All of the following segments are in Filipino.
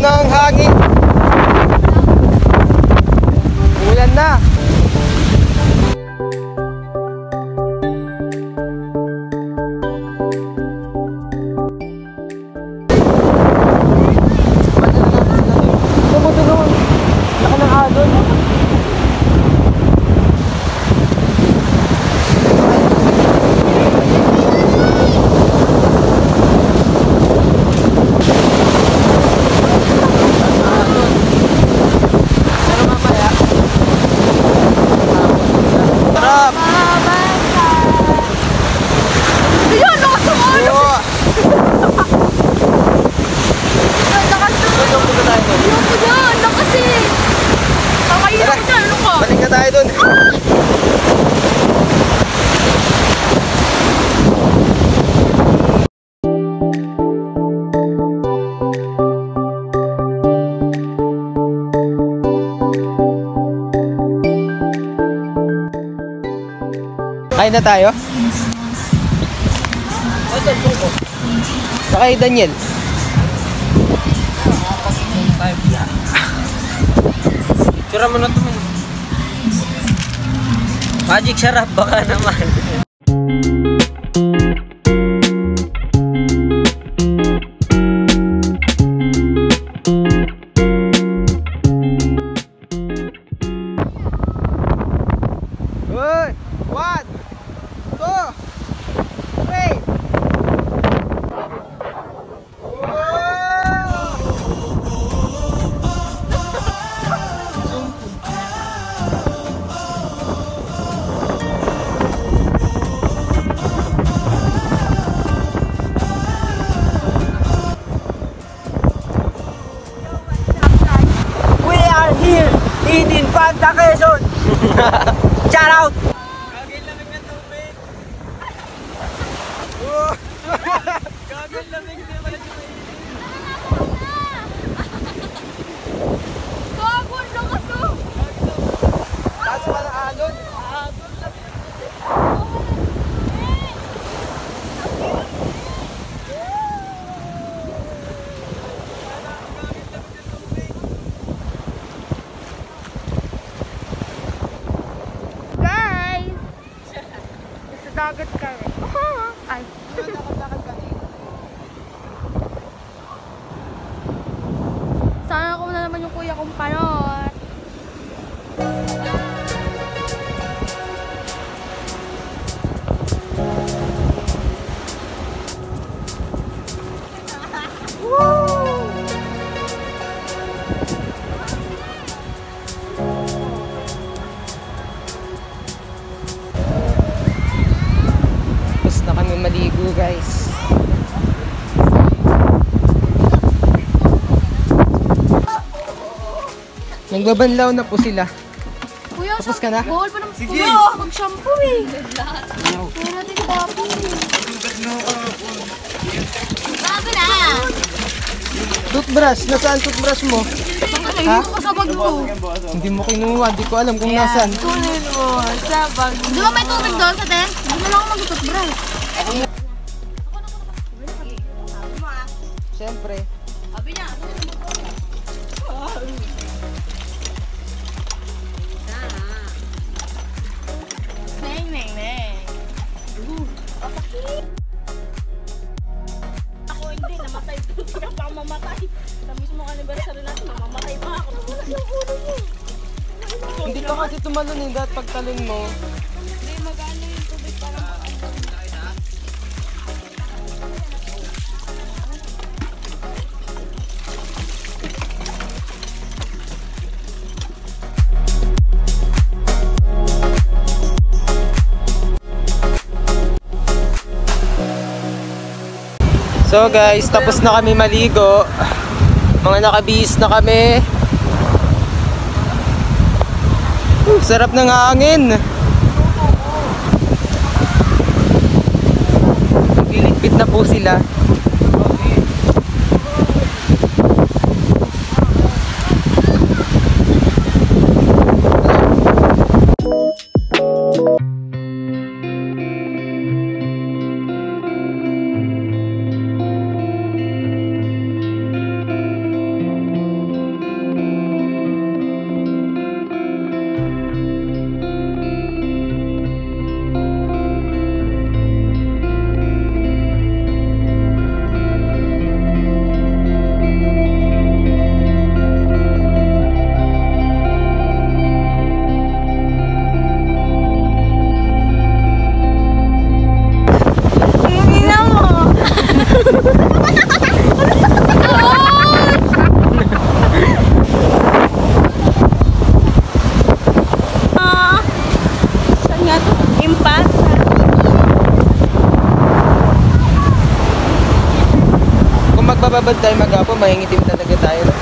na ang hangin. Ulan na. Tumutulong. Laki ng alon. Balik na tayo dun. Kain na tayo. Sakay Daniel. Tira mo na ito. Magic sarap baka naman. Good. 1, 2, 3. In Infanta Quezon. Shout out. Gagawin lamig ng tubig. Gagawin lamig na wala tubig. Gagawin lang kaso. Kaso wala alon. Dagat ka rin. Ay. Sana ko na naman yung kuya kong parot. Maligo guys. Nagbabanlaw na po sila. Kuya, tapos ka na? bawal pa naman. Sige. Kuya, mag-shampoo eh. Kuya natin tapos eh. Bago na. Toothbrush, nasaan toothbrush mo? Ha? Ko sa bag mo. Hindi mo kinuha, di ko alam kung nasaan. Kunin mo sa bag mo. Di ba may tubig doon sa ten? Hindi mo lang ako mag-toothbrush. Siyempre. Sabi niya. Neng, neng, neng. Ako hindi, namatay. Kaya pa mamatay. Sa mismo anniversary natin, mamamatay pa ako. Wala yung ulo niyo. Hindi ka kasi tumalon eh, dahil pagtalon mo. Hindi, magano yung tubig para So guys, tapos na kami maligo. Mga nakabihis na kami. Sarap ng hangin. Gilipit na po sila. babad tayo mag-apo, mahingitim talaga tayo. No?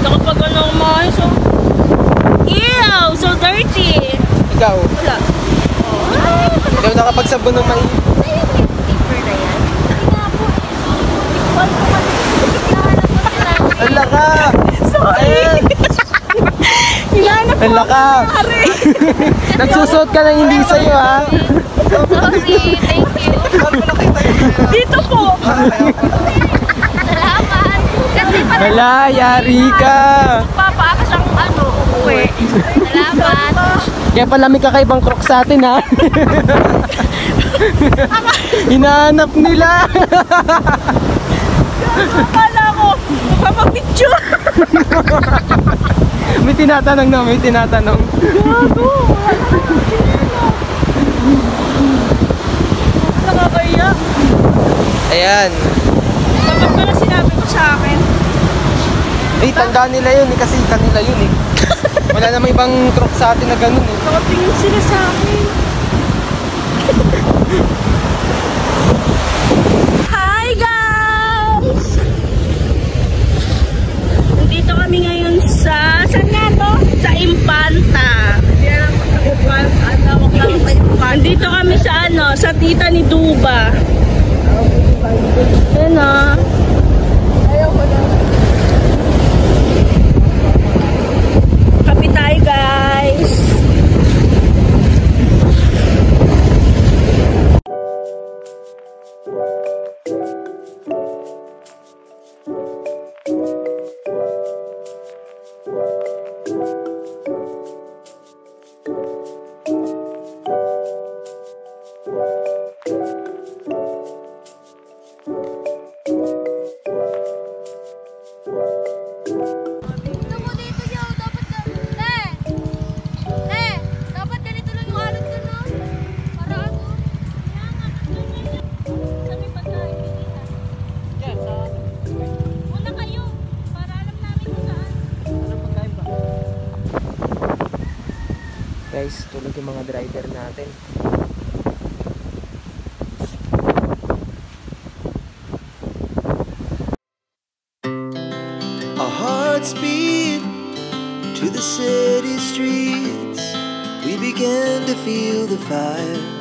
Nakapag ano umayos oh. Ew! So dirty! Ikaw, Wala. hindi ako nakapagsabon ng mahingitim. Sa'yo yung paper na yan? Hindi nga po. Wal ko kasi. Hinahanap ko sila. Hala ka! Sorry! Hinahanap ko. Hala ka! Nagsusuot ka ng hindi sa'yo ha? Sorry, thank you. Dito po. Salamat. Kasi parang Hala, yari ka! papaakas ang ano, uuwi. Salamat. Kaya pala may kakaibang crocs sa atin ha? Hinahanap nila! Akala ko, magpapapicture. May tinatanong na, may tinatanong. Gago. Nakakaya. Ayan. Kapag pala sinabi ko sa akin, Eh, tandaan nila yun eh, kasi kanila yun eh. Wala namang ibang crocs sa atin na ganun eh. nakatingin sila sa akin. Hi guys! Nandito kami ngayon sa, saan nga to? Sa Impanta. Nandito kami sa ano, sa tita ni Duba. Ayan o. Happy tayo guys! Tignan mo dito yaw, dapat dapat ganito lang yung alon doon, no? Para ako. Kami pagkain kita. Una kayo, para alam namin kung saan. Guys, tulog yung mga driver natin. Our hearts beat to the city streets. We began to feel the fire.